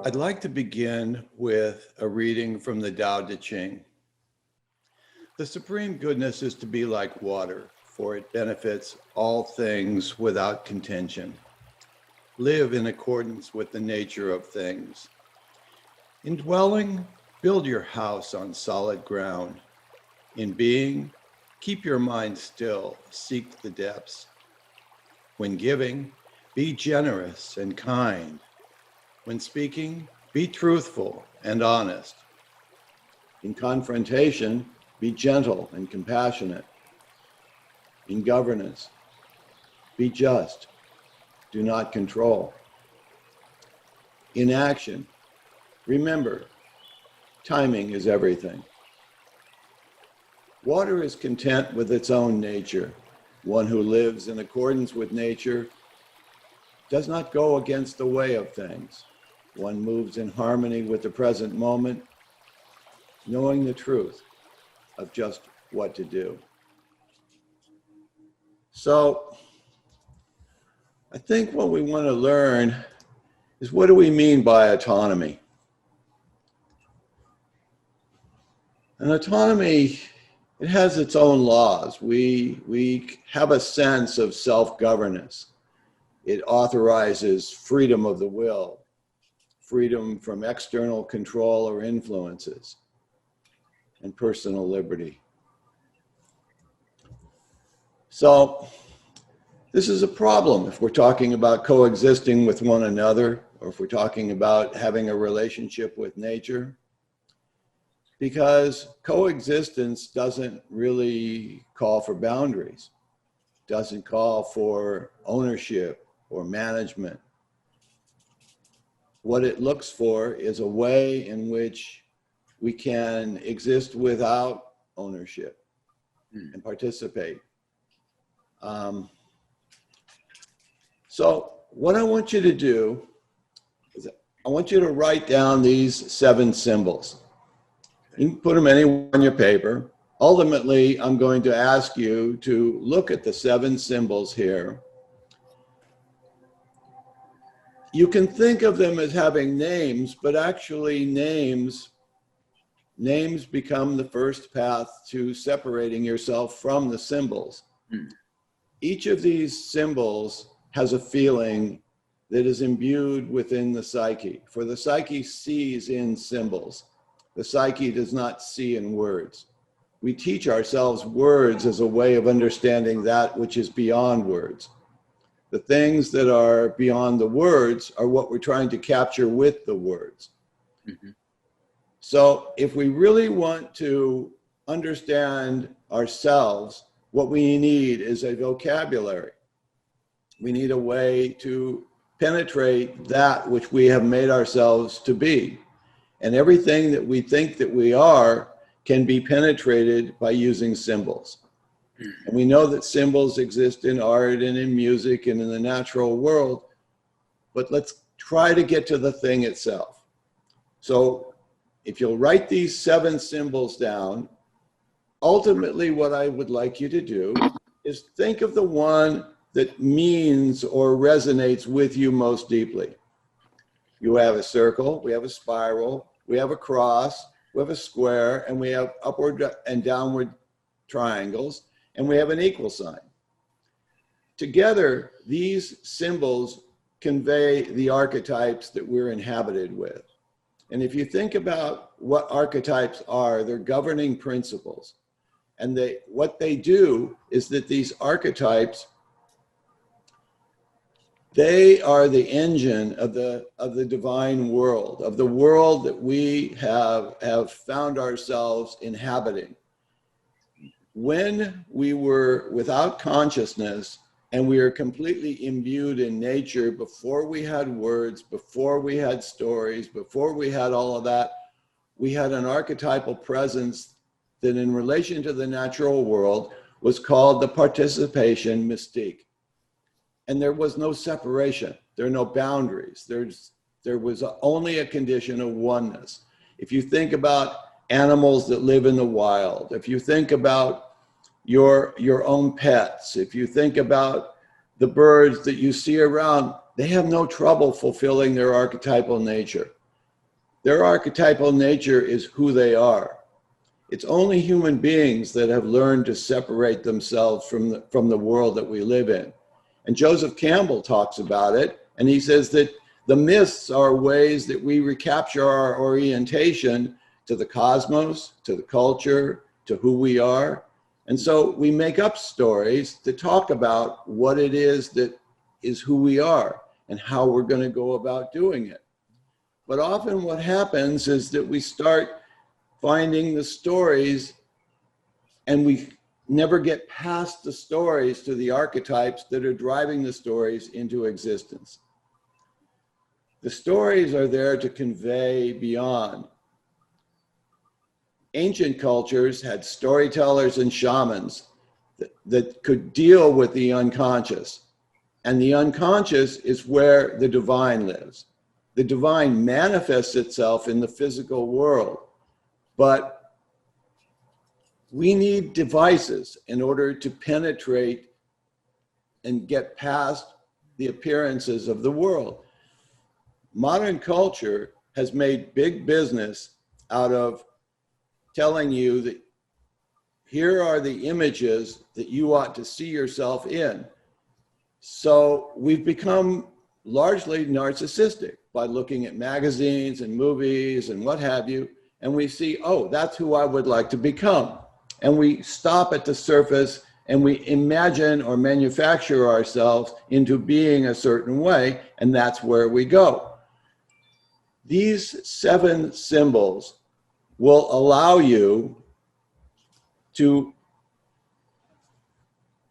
I'd like to begin with a reading from the Tao Te Ching. The supreme goodness is to be like water, for it benefits all things without contention. Live in accordance with the nature of things. In dwelling, build your house on solid ground. In being, keep your mind still, seek the depths. When giving, be generous and kind. When speaking, be truthful and honest. In confrontation, be gentle and compassionate. In governance, be just. Do not control. In action, remember, timing is everything. Water is content with its own nature. One who lives in accordance with nature does not go against the way of things. One moves in harmony with the present moment, knowing the truth of just what to do. So, I think what we want to learn is, what do we mean by autonomy? And autonomy, it has its own laws. We have a sense of self-governance. It authorizes freedom of the will, freedom from external control or influences, and personal liberty. So this is a problem if we're talking about coexisting with one another, or if we're talking about having a relationship with nature, because coexistence doesn't really call for boundaries, doesn't call for ownership or management. What it looks for is a way in which we can exist without ownership and participate. So what I want you to do is I want you to write down these 7 symbols. You can put them anywhere on your paper. Ultimately, I'm going to ask you to look at the 7 symbols here. You can think of them as having names, but actually names become the first path to separating yourself from the symbols. Each of these symbols has a feeling that is imbued within the psyche. For the psyche sees in symbols. The psyche does not see in words. We teach ourselves words as a way of understanding that which is beyond words. The things that are beyond the words are what we're trying to capture with the words. So if we really want to understand ourselves, what we need is a vocabulary. We need a way to penetrate that which we have made ourselves to be. And everything that we think that we are can be penetrated by using symbols. And we know that symbols exist in art and in music and in the natural world, but let's try to get to the thing itself. So if you'll write these 7 symbols down, ultimately what I would like you to do is think of the one that means or resonates with you most deeply. You have a circle, we have a spiral, we have a cross, we have a square, and we have upward and downward triangles, and we have an equal sign. Together, these symbols convey the archetypes that we're inhabited with. And if you think about what archetypes are, they're governing principles. And what they do is that these archetypes, they are the engine of the divine world, of the world that we have found ourselves inhabiting. When we were without consciousness and we were completely imbued in nature, before we had words, before we had stories, before we had all of that, we had an archetypal presence that in relation to the natural world was called the participation mystique. And there was no separation. There are no boundaries. There was only a condition of oneness. If you think about animals that live in the wild, if you think about your own pets, if you think about the birds that you see around, they have no trouble fulfilling their archetypal nature. Their archetypal nature is who they are. It's only human beings that have learned to separate themselves from the world that we live in. And Joseph Campbell talks about it, and he says that the myths are ways that we recapture our orientation to the cosmos, to the culture, to who we are. And so we make up stories to talk about what it is that is who we are and how we're going to go about doing it. But often what happens is that we start finding the stories and we never get past the stories to the archetypes that are driving the stories into existence. The stories are there to convey beyond. Ancient cultures had storytellers and shamans that could deal with the unconscious. And the unconscious is where the divine lives. The divine manifests itself in the physical world. But we need devices in order to penetrate and get past the appearances of the world. Modern culture has made big business out of telling you that here are the images that you ought to see yourself in. So we've become largely narcissistic by looking at magazines and movies and what have you, and we see, oh, that's who I would like to become. And we stop at the surface and we imagine or manufacture ourselves into being a certain way, and that's where we go. These 7 symbols will allow you to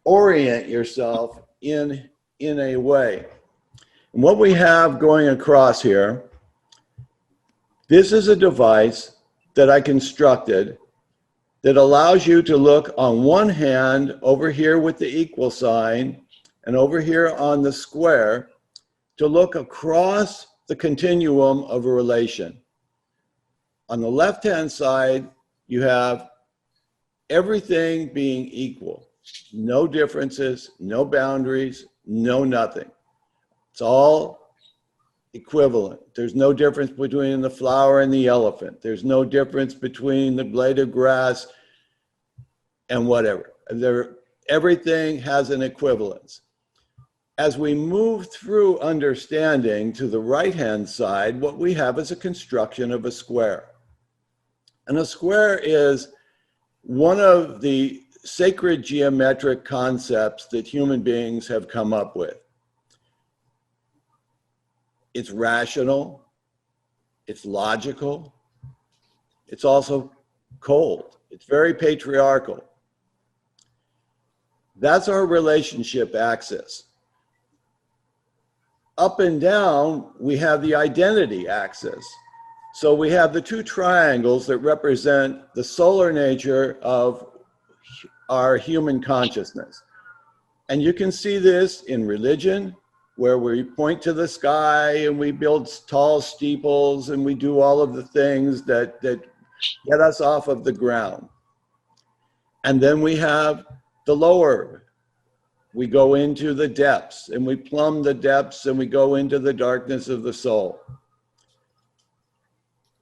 orient yourself in a way. And what we have going across here, this is a device that I constructed that allows you to look on one hand over here with the equal sign and over here on the square to look across the continuum of a relation. On the left-hand side, you have everything being equal. No differences, no boundaries, no nothing. It's all equivalent. There's no difference between the flower and the elephant. There's no difference between the blade of grass and whatever. Everything has an equivalence. As we move through understanding to the right-hand side, what we have is a construction of a square. And a square is one of the sacred geometric concepts that human beings have come up with. It's rational, it's logical, it's also cold, it's very patriarchal. That's our relationship axis. Up and down, we have the identity axis. So we have the 2 triangles that represent the solar nature of our human consciousness. And you can see this in religion, where we point to the sky and we build tall steeples and we do all of the things that get us off of the ground. And then we have the lower. We go into the depths and we plumb the depths and we go into the darkness of the soul.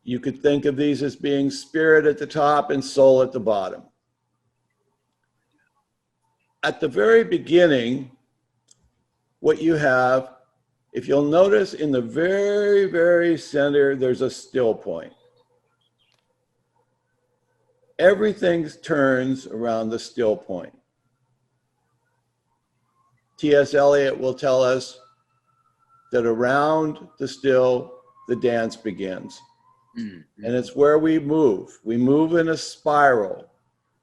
You could think of these as being spirit at the top and soul at the bottom. At the very beginning, what you have, if you'll notice in the very, very center, there's a still point. Everything turns around the still point. T.S. Eliot will tell us that around the still, the dance begins. Mm-hmm. And it's where we move. We move in a spiral.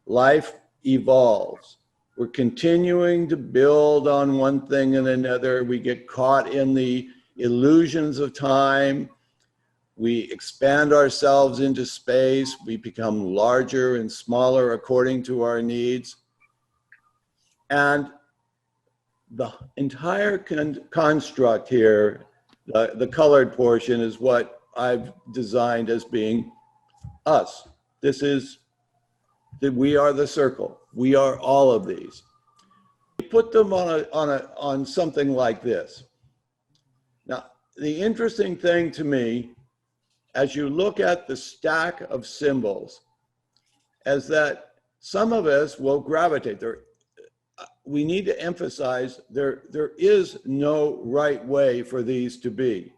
Life evolves. We're continuing to build on one thing and another. We get caught in the illusions of time. We expand ourselves into space. We become larger and smaller according to our needs. And the entire construct here, the colored portion, is what I've designed as being us. This is that we are the circle. We are all of these. We put them on something like this. Now, the interesting thing to me as you look at the stack of symbols, as that some of us will gravitate there. We need to emphasize there is no right way for these to be.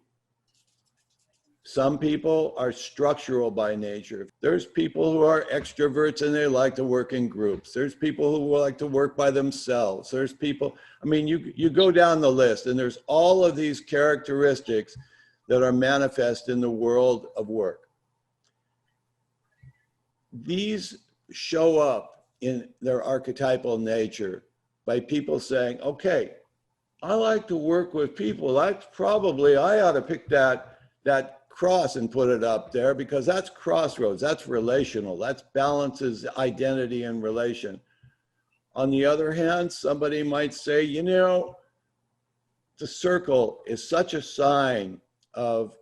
Some people are structural by nature. There's people who are extroverts and they like to work in groups. There's people who like to work by themselves. There's people, I mean, you go down the list and there's all of these characteristics that are manifest in the world of work. These show up in their archetypal nature by people saying, okay, I like to work with people. I ought to pick that cross and put it up there because that's crossroads, that's relational, that's balances identity and relation. On the other hand, somebody might say, you know, the circle is such a sign of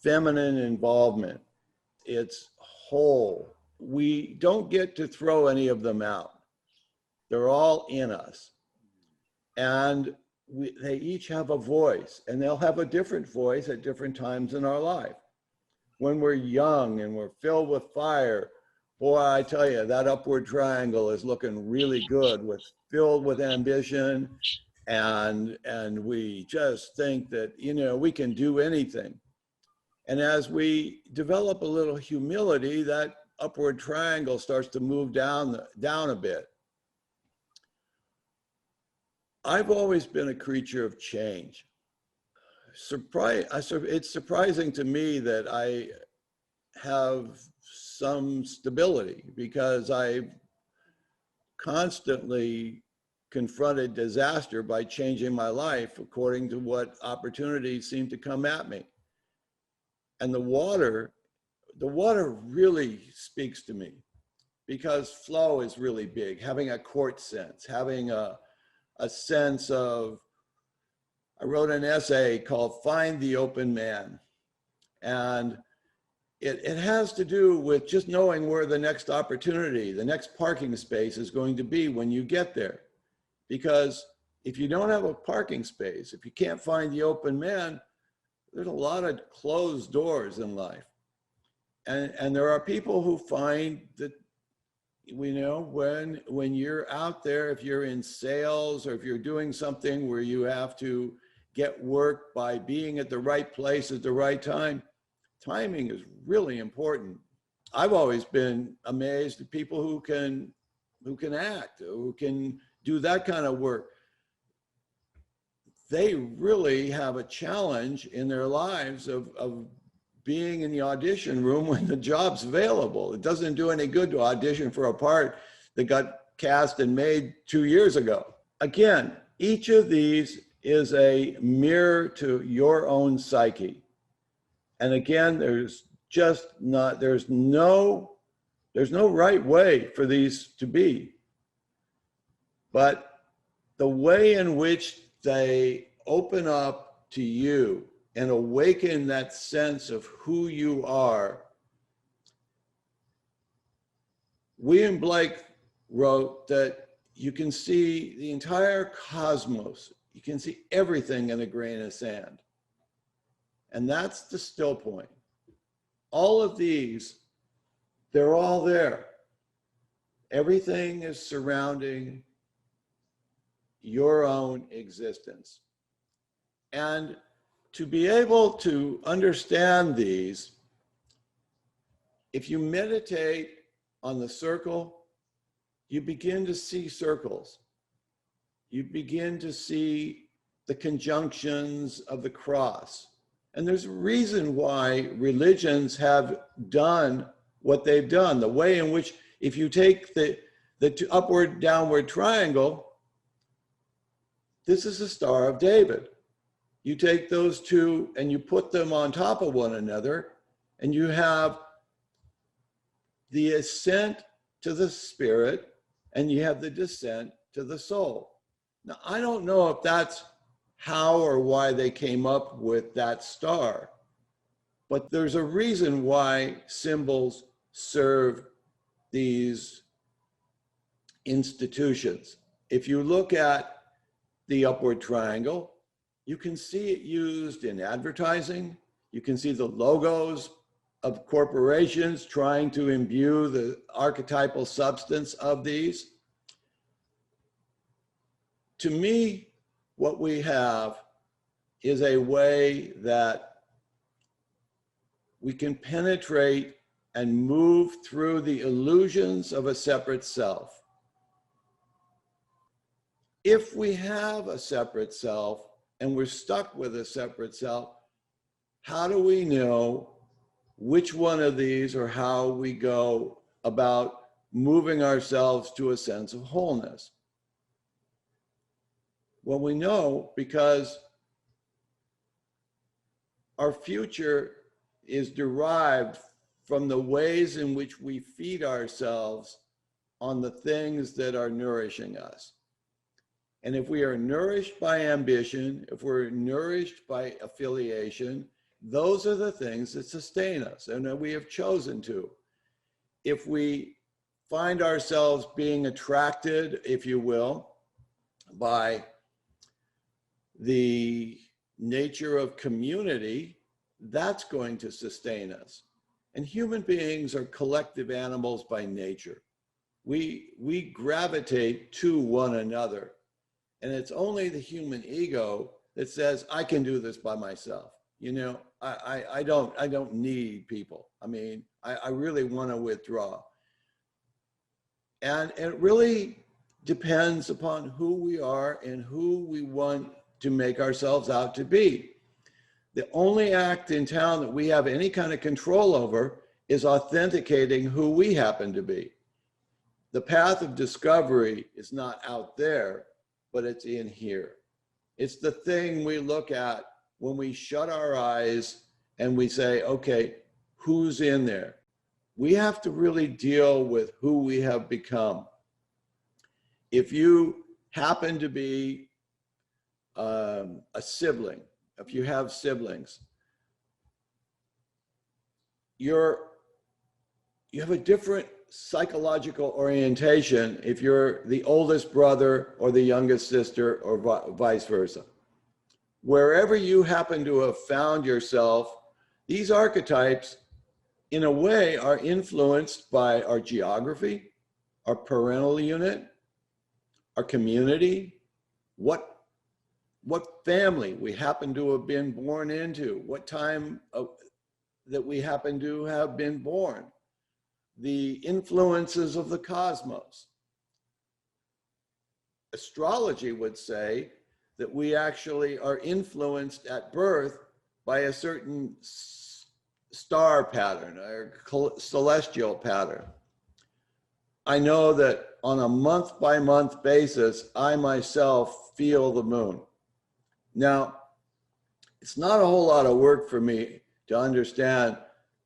feminine involvement. It's whole. We don't get to throw any of them out. They're all in us. And they each have a voice, and they'll have a different voice at different times in our life. When we're young and we're filled with fire, boy, I tell you, that upward triangle is looking really good, filled with ambition, and we just think that, you know, we can do anything. And as we develop a little humility, that upward triangle starts to move down a bit. I've always been a creature of change. It's surprising to me that I have some stability because I've constantly confronted disaster by changing my life according to what opportunities seem to come at me. And the water really speaks to me because flow is really big, having a court sense, having a sense of, I wrote an essay called Find the Open Man. And it has to do with just knowing where the next opportunity, the next parking space is going to be when you get there. Because if you don't have a parking space, if you can't find the open man, there's a lot of closed doors in life. And there are people who find that, we know when you're out there, if you're in sales or if you're doing something where you have to get work by being at the right place at the right time, timing is really important. I've always been amazed at people who can act, who can do that kind of work. They really have a challenge in their lives of being in the audition room when the job's available. It doesn't do any good to audition for a part that got cast and made 2 years ago. Again, each of these is a mirror to your own psyche. And again, there's no right way for these to be. But the way in which they open up to you and awaken that sense of who you are. William Blake wrote that you can see the entire cosmos. You can see everything in a grain of sand. And that's the still point. All of these, they're all there. Everything is surrounding your own existence. And to be able to understand these, if you meditate on the circle, you begin to see circles. You begin to see the conjunctions of the cross. And there's a reason why religions have done what they've done. The way in which, if you take the upward, downward triangle, this is the Star of David. You take those two and you put them on top of one another, and you have the ascent to the spirit and you have the descent to the soul. Now, I don't know if that's how or why they came up with that star, but there's a reason why symbols serve these institutions. If you look at the upward triangle, you can see it used in advertising. You can see the logos of corporations trying to imbue the archetypal substance of these. To me, what we have is a way that we can penetrate and move through the illusions of a separate self. If we have a separate self and we're stuck with a separate self, how do we know which one of these or how we go about moving ourselves to a sense of wholeness? Well, we know because our future is derived from the ways in which we feed ourselves on the things that are nourishing us. And if we are nourished by ambition, if we're nourished by affiliation, those are the things that sustain us and that we have chosen to. If we find ourselves being attracted, if you will, by the nature of community, that's going to sustain us. And human beings are collective animals by nature. We gravitate to one another. And it's only the human ego that says, I can do this by myself. You know, I don't need people. I mean, I really want to withdraw. And it really depends upon who we are and who we want to make ourselves out to be. The only act in town that we have any kind of control over is authenticating who we happen to be. The path of discovery is not out there, but it's in here. It's the thing we look at when we shut our eyes and we say, okay, who's in there? We have to really deal with who we have become. If you happen to be a sibling, if you have siblings, you have a different psychological orientation if you're the oldest brother or the youngest sister or vice versa. Wherever you happen to have found yourself, these archetypes, in a way, are influenced by our geography, our parental unit, our community, what family we happen to have been born into, what time that we happen to have been born, the influences of the cosmos. Astrology would say that we actually are influenced at birth by a certain star pattern or celestial pattern. I know that on a month-by-month basis, I myself feel the moon. Now, it's not a whole lot of work for me to understand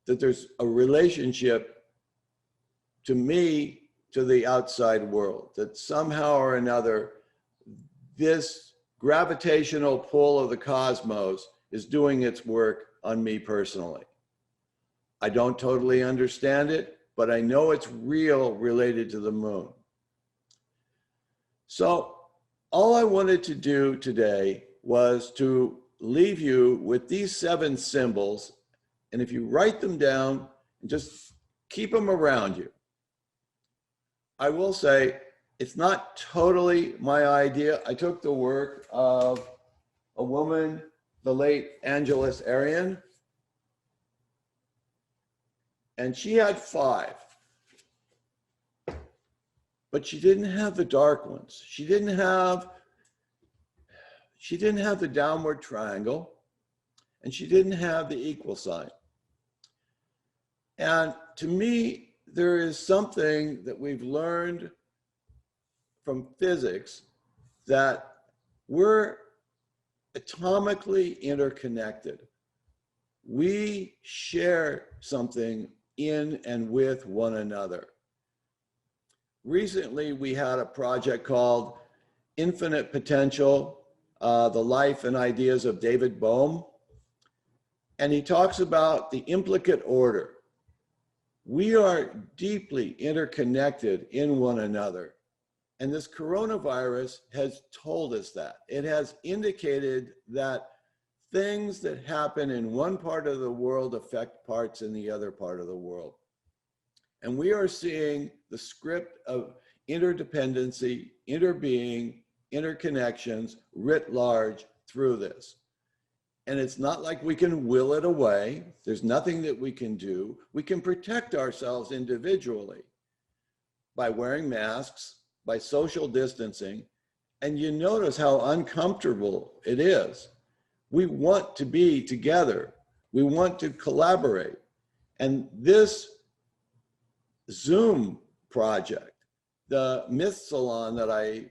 that there's a relationship to me to the outside world, that somehow or another, this gravitational pull of the cosmos is doing its work on me personally. I don't totally understand it, but I know it's real related to the moon. So all I wanted to do today was to leave you with these 7 symbols. And if you write them down and just keep them around you. I will say it's not totally my idea. I took the work of a woman, the late Angeles Arian, and she had 5. But she didn't have the dark ones. She didn't have the downward triangle, and she didn't have the equal sign. And to me, there is something that we've learned from physics that we're atomically interconnected. We share something in and with one another. Recently, we had a project called Infinite Potential, the life and ideas of David Bohm. And he talks about the implicate order. We are deeply interconnected in one another. And this coronavirus has told us that. It has indicated that things that happen in one part of the world affect parts in the other part of the world. And we are seeing the script of interdependency, interbeing, interconnections writ large through this. And it's not like we can will it away. There's nothing that we can do. We can protect ourselves individually by wearing masks, by social distancing. And you notice how uncomfortable it is. We want to be together. We want to collaborate. And this Zoom project, the Myth Salon that I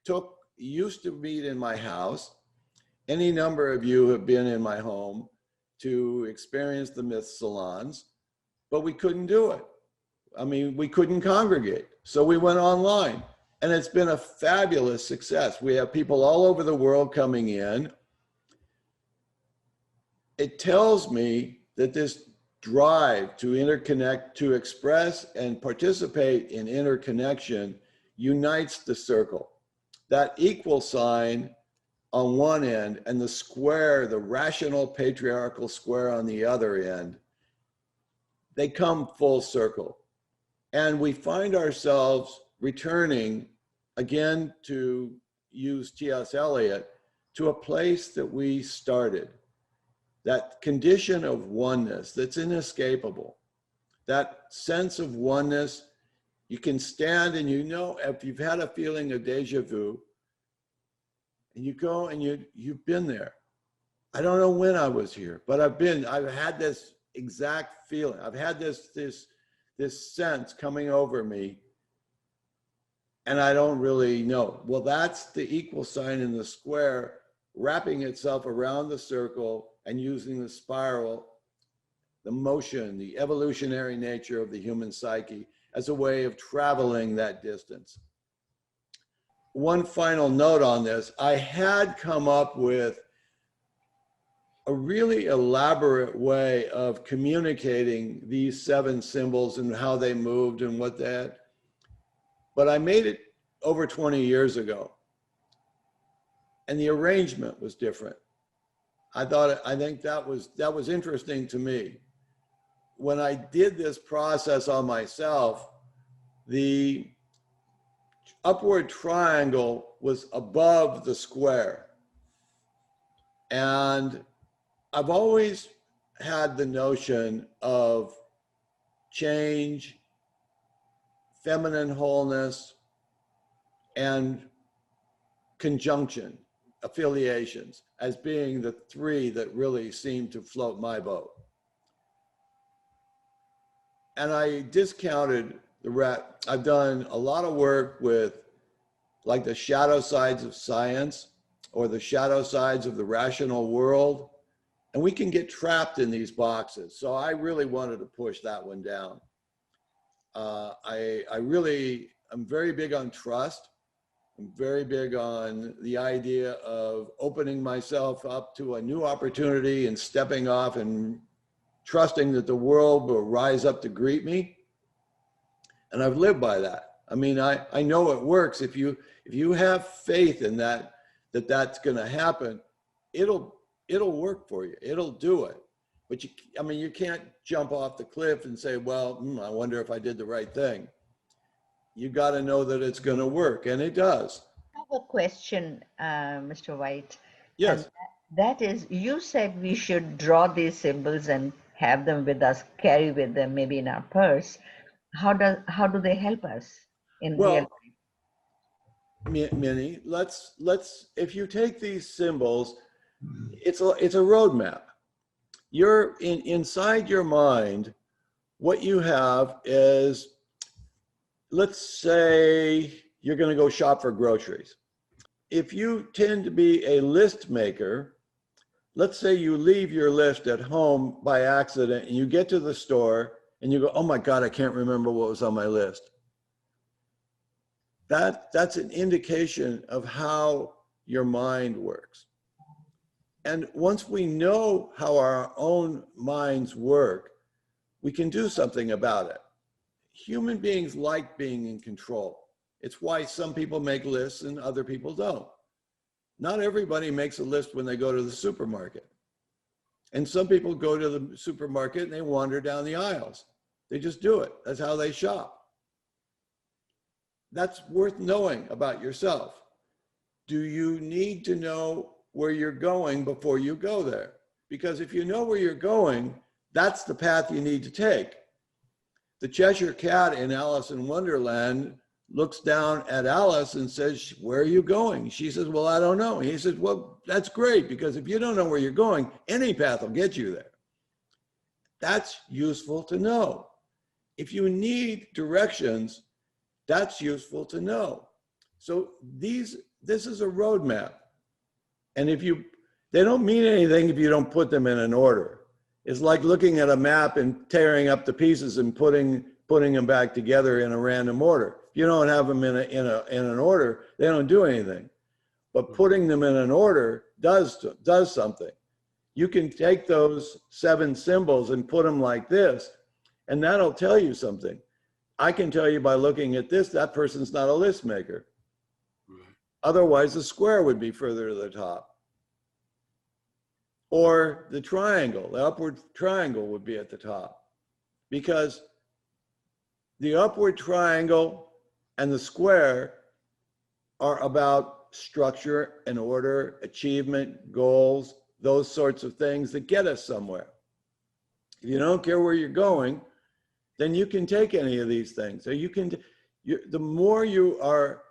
took, used to meet in my house. Any number of you have been in my home to experience the Myth Salons, but we couldn't do it. I mean, we couldn't congregate. So we went online, and it's been a fabulous success. We have people all over the world coming in. It tells me that this drive to interconnect, to express and participate in interconnection unites the circle. That equal sign on one end and the square, the rational patriarchal square on the other end, they come full circle. And we find ourselves returning, again, to use T.S. Eliot, to a place that we started. That condition of oneness that's inescapable. That sense of oneness, you can stand and you know, if you've had a feeling of deja vu, and you go and you've been there. I don't know when I was here, but I've had this exact feeling. I've had this sense coming over me, and I don't really know. Well, that's the equal sign in the square, wrapping itself around the circle and using the spiral, the motion, the evolutionary nature of the human psyche as a way of traveling that distance. One final note on this, I had come up with a really elaborate way of communicating these 7 symbols and how they moved and what that, but I made it over 20 years ago. And the arrangement was different. I think that was interesting to me. When I did this process on myself, the upward triangle was above the square. And I've always had the notion of change, feminine wholeness, and conjunction, affiliations, as being the 3 that really seem to float my boat. And I discounted the rest. I've done a lot of work with like the shadow sides of science or the shadow sides of the rational world. And we can get trapped in these boxes. So I really wanted to push that one down. I'm very big on trust. I'm very big on the idea of opening myself up to a new opportunity and stepping off and trusting that the world will rise up to greet me. And I've lived by that. I mean, I know it works. If you have faith in that's going to happen, it'll work for you. It'll do it. But you can't jump off the cliff and say, well, I wonder if I did the right thing. You got to know that it's going to work, and it does. I have a question, Mr. White. Yes. And that is, you said we should draw these symbols and have them with us, carry with them, maybe in our purse. How do they help us in real life? Minnie, if you take these symbols, it's a roadmap. You're inside your mind. What you have is, let's say you're going to go shop for groceries. If you tend to be a list maker, let's say you leave your list at home by accident and you get to the store and you go, oh my God, I can't remember what was on my list. That's an indication of how your mind works. And once we know how our own minds work, we can do something about it. Human beings like being in control. It's why some people make lists and other people don't. Not everybody makes a list when they go to the supermarket. And some people go to the supermarket and they wander down the aisles. They just do it. That's how they shop. That's worth knowing about yourself. Do you need to know where you're going before you go there? Because if you know where you're going, that's the path you need to take. The Cheshire Cat in Alice in Wonderland looks down at Alice and says, where are you going? She says, well, I don't know. He says, well, that's great, because if you don't know where you're going, any path will get you there. That's useful to know. If you need directions, that's useful to know. So this is a roadmap. And they don't mean anything if you don't put them in an order. It's like looking at a map and tearing up the pieces and putting them back together in a random order. If you don't have them in an order, they don't do anything. But putting them in an order does something. You can take those 7 symbols and put them like this, and that'll tell you something. I can tell you by looking at this, that person's not a list maker. Otherwise, the square would be further to the top. Or the triangle, the upward triangle would be at the top. Because the upward triangle and the square are about structure and order, achievement, goals, those sorts of things that get us somewhere. If you don't care where you're going, then you can take any of these things. So the more you are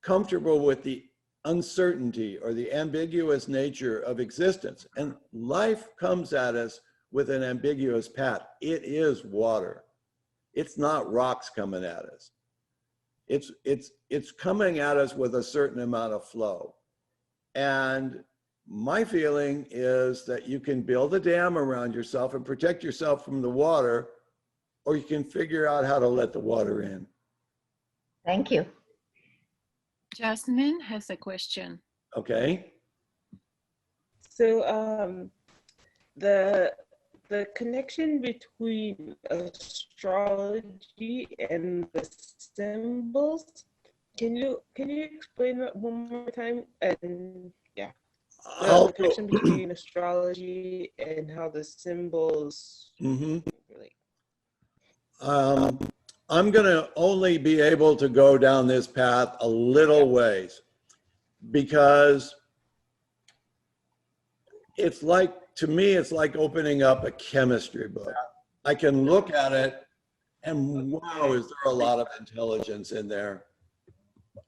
comfortable with the uncertainty or the ambiguous nature of existence, and life comes at us with an ambiguous path. It is water. It's not rocks coming at us. It's coming at us with a certain amount of flow. And my feeling is that you can build a dam around yourself and protect yourself from the water, or you can figure out how to let the water in. Thank you. Jasmine has a question. Okay. So the connection between astrology and the symbols, can you explain that one more time? And yeah, the connection between astrology and how the symbols relate. I'm going to only be able to go down this path a little ways, because it's like, to me, it's like opening up a chemistry book. I can look at it and wow, is there a lot of intelligence in there?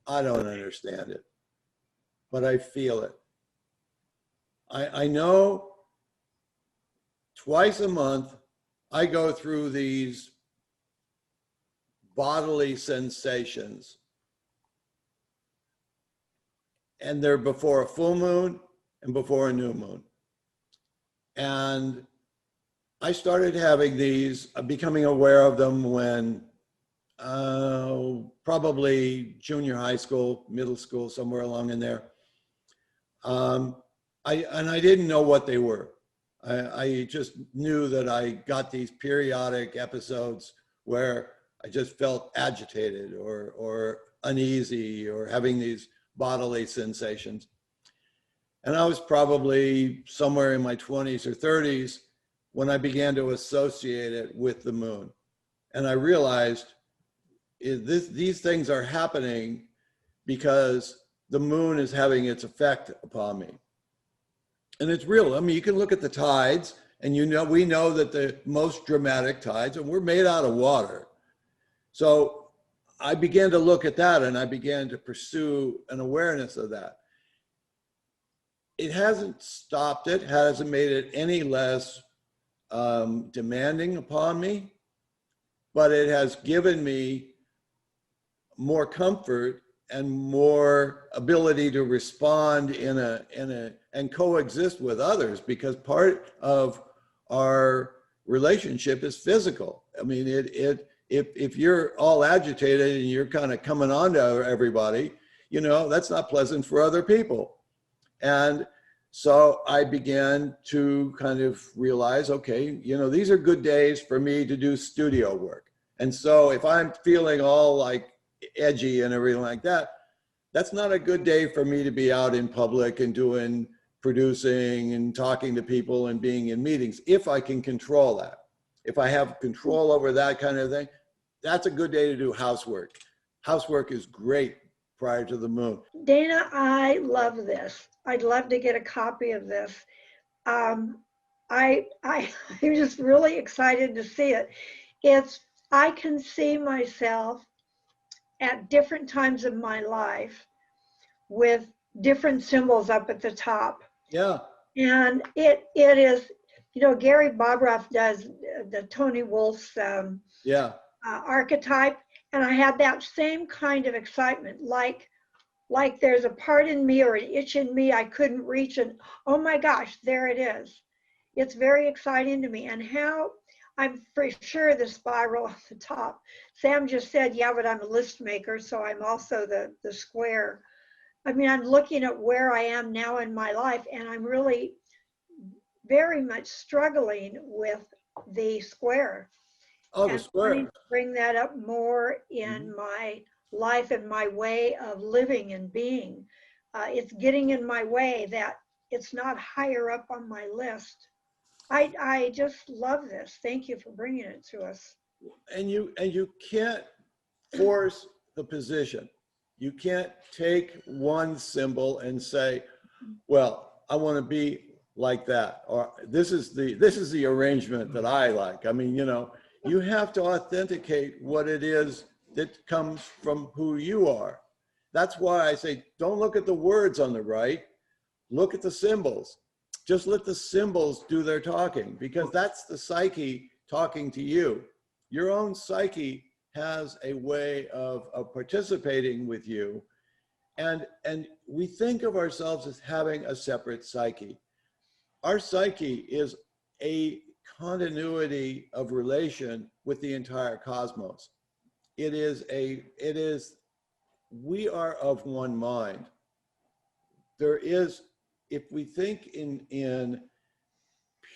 I don't understand it, but I feel it. I know twice a month I go through these bodily sensations, and they're before a full moon and before a new moon. And I started having these, becoming aware of them when probably junior high school, middle school, somewhere along in there. I didn't know what they were. I just knew that I got these periodic episodes where I just felt agitated or uneasy or having these bodily sensations. And I was probably somewhere in my 20s or 30s when I began to associate it with the moon. And I realized these things are happening because the moon is having its effect upon me. And it's real. I mean, you can look at the tides, and we know that the most dramatic tides, and we're made out of water. So I began to look at that, and I began to pursue an awareness of that. It hasn't stopped it, hasn't made it any less demanding upon me, but it has given me more comfort and more ability to respond and coexist with others, because part of our relationship is physical. I mean, if you're all agitated and you're kind of coming on to everybody, that's not pleasant for other people. And so I began to kind of realize, okay, these are good days for me to do studio work. And so if I'm feeling all like edgy and everything like that, that's not a good day for me to be out in public and doing producing and talking to people and being in meetings, if I can control that. If I have control over that kind of thing, that's a good day to do housework. Housework is great prior to the moon. Dana, I love this. I'd love to get a copy of this. I'm just really excited to see it. I can see myself at different times of my life with different symbols up at the top. Yeah. And it is, you know, Gary Bobroff does the Tony Wolf's archetype. And I had that same kind of excitement, like there's a part in me or an itch in me I couldn't reach, and oh my gosh, there it is. It's very exciting to me. And how I'm for sure the spiral at the top. Sam just said, yeah, but I'm a list maker, so I'm also the square. I mean, I'm looking at where I am now in my life, and I'm really very much struggling with the square. Oh, the square. And bring that up more in my life and my way of living and being. It's getting in my way that it's not higher up on my list. I just love this. Thank you for bringing it to us. And you can't force the position. You can't take one symbol and say, well, I want to be like that, or this is the arrangement that I like. I mean, you know, you have to authenticate what it is that comes from who you are. That's why I say, don't look at the words on the right, look at the symbols. Just let the symbols do their talking, because that's the psyche talking to you. Your own psyche has a way of participating with you. And we think of ourselves as having a separate psyche. Our psyche is a continuity of relation with the entire cosmos. We are of one mind. There is, if we think in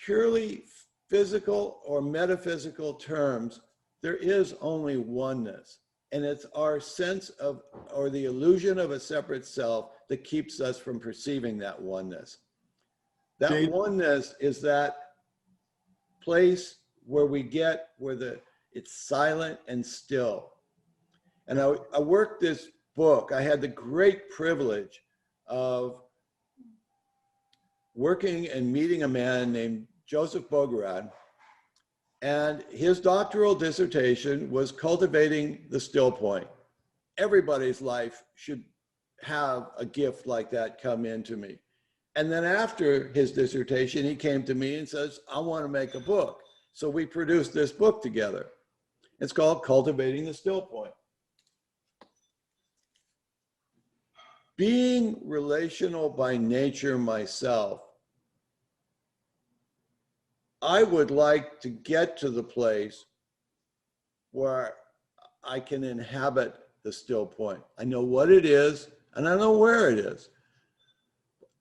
purely physical or metaphysical terms, there is only oneness. And it's our sense of, or the illusion of a separate self that keeps us from perceiving that oneness. That oneness is that place where we get where it's silent and still. And I worked this book. I had the great privilege of working and meeting a man named Joseph Bograd, and his doctoral dissertation was cultivating the still point. Everybody's life should have a gift like that come into me. And then after his dissertation, he came to me and says, I want to make a book. So we produced this book together. It's called Cultivating the Still Point. Being relational by nature myself, I would like to get to the place where I can inhabit the still point. I know what it is and I know where it is.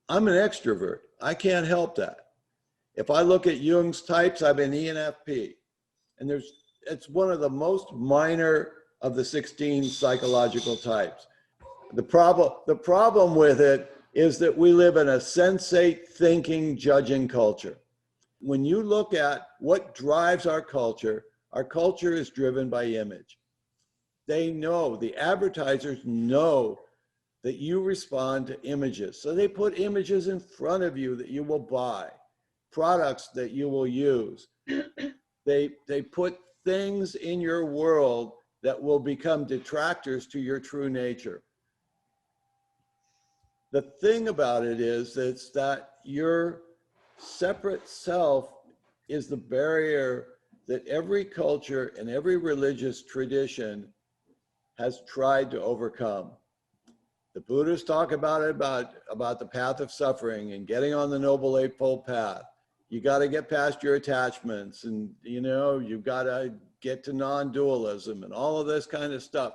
I'm an extrovert. I can't help that. If I look at Jung's types, I'm an ENFP. And it's one of the most minor of the 16 psychological types. The problem with it is that we live in a sensate, thinking, judging culture. When you look at what drives our culture is driven by image. They know, the advertisers know that you respond to images. So they put images in front of you that you will buy, products that you will use. They put things in your world that will become detractors to your true nature. The thing about it is that your separate self is the barrier that every culture and every religious tradition has tried to overcome. The Buddhists talk about it, about the path of suffering and getting on the Noble Eightfold Path. You got to get past your attachments, and you've got to get to non-dualism and all of this kind of stuff.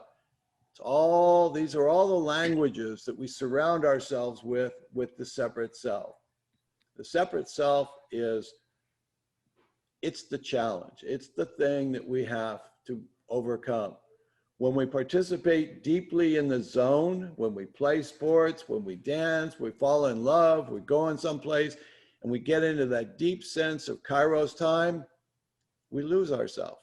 These are all the languages that we surround ourselves with the separate self. The separate self it's the challenge. It's the thing that we have to overcome. when we participate deeply in the zone, when we play sports, when we dance, we fall in love, we go in someplace, and we get into that deep sense of Kairos time, we lose ourselves.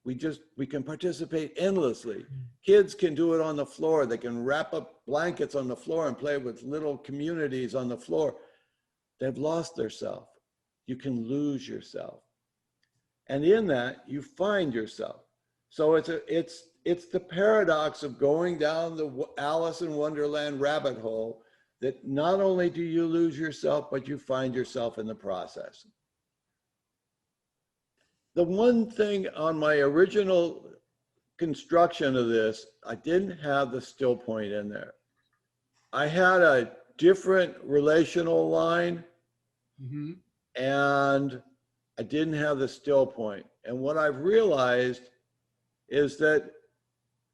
We can participate endlessly. Kids can do it on the floor. They can wrap up blankets on the floor and play with little communities on the floor. They've lost their self. You can lose yourself. And in that, you find yourself. So it's the paradox of going down the Alice in Wonderland rabbit hole, that not only do you lose yourself, but you find yourself in the process. The one thing on my original construction of this, I didn't have the still point in there. I had a different relational line, and I didn't have the still point. And what I've realized is that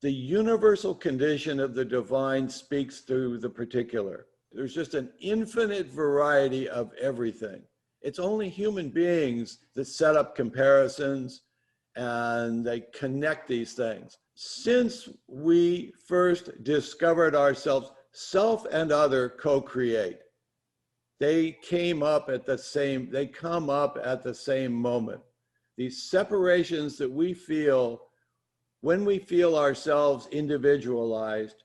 the universal condition of the divine speaks through the particular. There's just an infinite variety of everything. It's only human beings that set up comparisons and they connect these things. Since we first discovered ourselves, self and other co-create. They come up at the same moment. These separations that we feel when we feel ourselves individualized,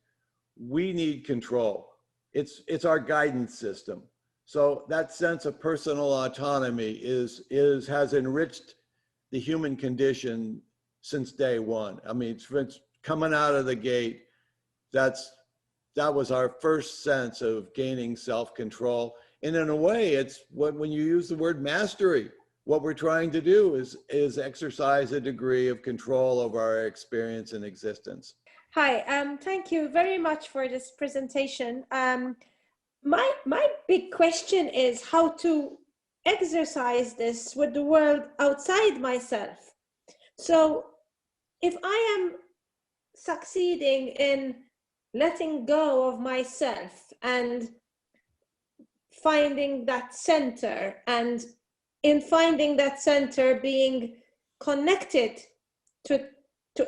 we need control. It's our guidance system. So that sense of personal autonomy has enriched the human condition since day one. I mean, it's coming out of the gate, that was our first sense of gaining self-control. And in a way, it's when you use the word mastery, what we're trying to do is exercise a degree of control over our experience and existence. Hi, thank you very much for this presentation. My big question is how to exercise this with the world outside myself. So if I am succeeding in letting go of myself and finding that center, and in finding that center being connected to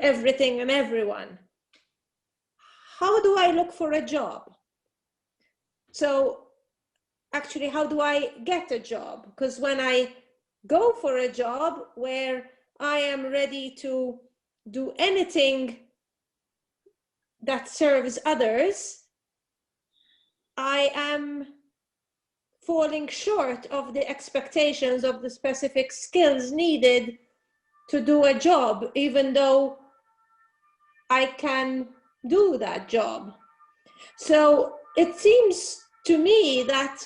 everything and everyone, how do I look for a job? So actually, how do I get a job? Because when I go for a job where I am ready to do anything that serves others, I am falling short of the expectations of the specific skills needed to do a job, even though I can do that job. So it seems to me that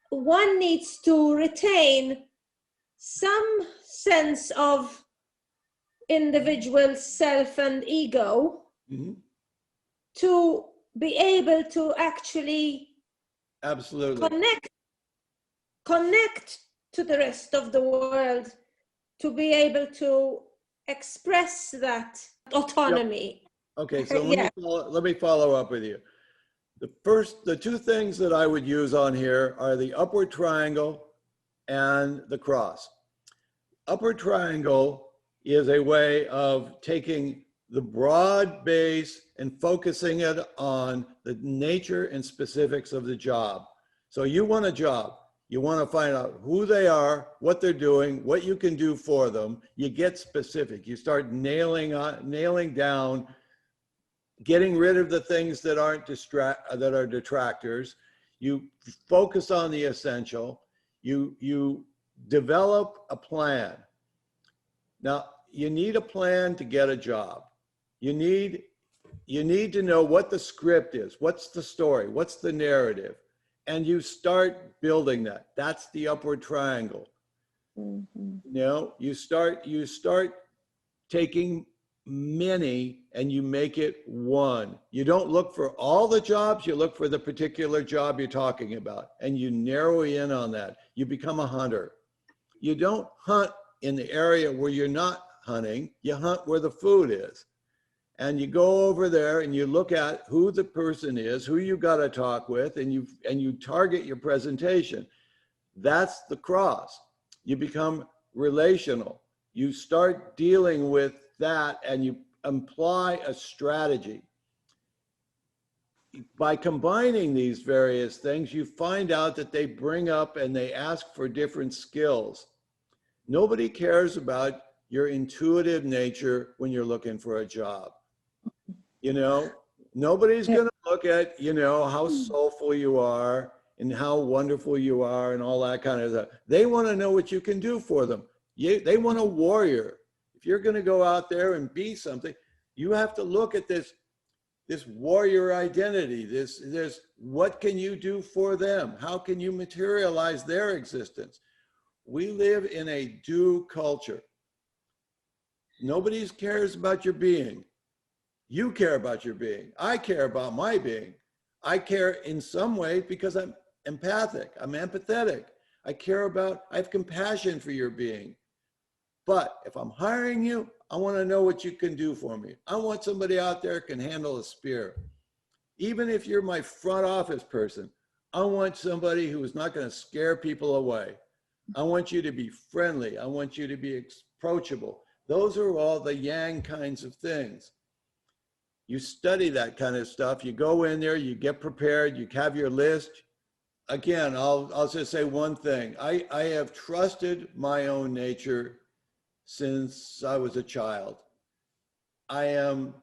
one needs to retain some sense of individual self and ego to be able to actually connect to the rest of the world, to be able to express that autonomy. Yep. Okay, so let me follow up with you. The two things that I would use on here are the upward triangle and the cross. Upward triangle is a way of taking the broad base and focusing it on the nature and specifics of the job. So you want a job. You want to find out who they are, what they're doing, what you can do for them. You get specific. You start nailing down, getting rid of the things that are detractors. You focus on the essential. You develop a plan. Now, you need a plan to get a job. You need to know what the script is, what's the story, what's the narrative, and you start building that. That's the upward triangle. You know, you start taking many and you make it one. You don't look for all the jobs, you look for the particular job you're talking about, and you narrow in on that. You become a hunter. You don't hunt in the area where you're not hunting, you hunt where the food is. And you go over there and you look at who the person is, who you got to talk with, and you target your presentation. That's the cross. You become relational. You start dealing with that and you apply a strategy. By combining these various things, you find out that they bring up and they ask for different skills. Nobody cares about your intuitive nature when you're looking for a job. You know, nobody's going to look at, you know, how soulful you are and how wonderful you are and all that kind of stuff. They want to know what you can do for them. They want a warrior. If you're going to go out there and be something, you have to look at this warrior identity, this what can you do for them? How can you materialize their existence? We live in a do culture. Nobody cares about your being. You care about your being. I care about my being. I care in some way because I'm empathic. I'm empathetic. I have compassion for your being. But if I'm hiring you, I want to know what you can do for me. I want somebody out there who can handle a spear. Even if you're my front office person, I want somebody who is not going to scare people away. I want you to be friendly. I want you to be approachable. Those are all the yang kinds of things. You study that kind of stuff. You go in there, you get prepared, you have your list. Again, I'll just say one thing. I have trusted my own nature since I was a child. I am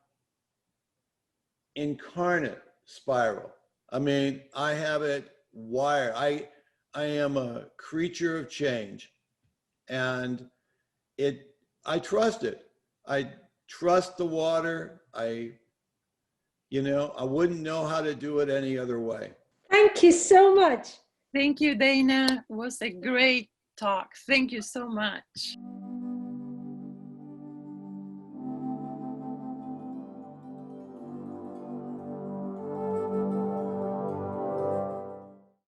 incarnate spiral. I mean, I have it wired. I am a creature of change, and I trust it. I trust the water. I wouldn't know how to do it any other way. Thank you so much. Thank you, Dana. It was a great talk. Thank you so much.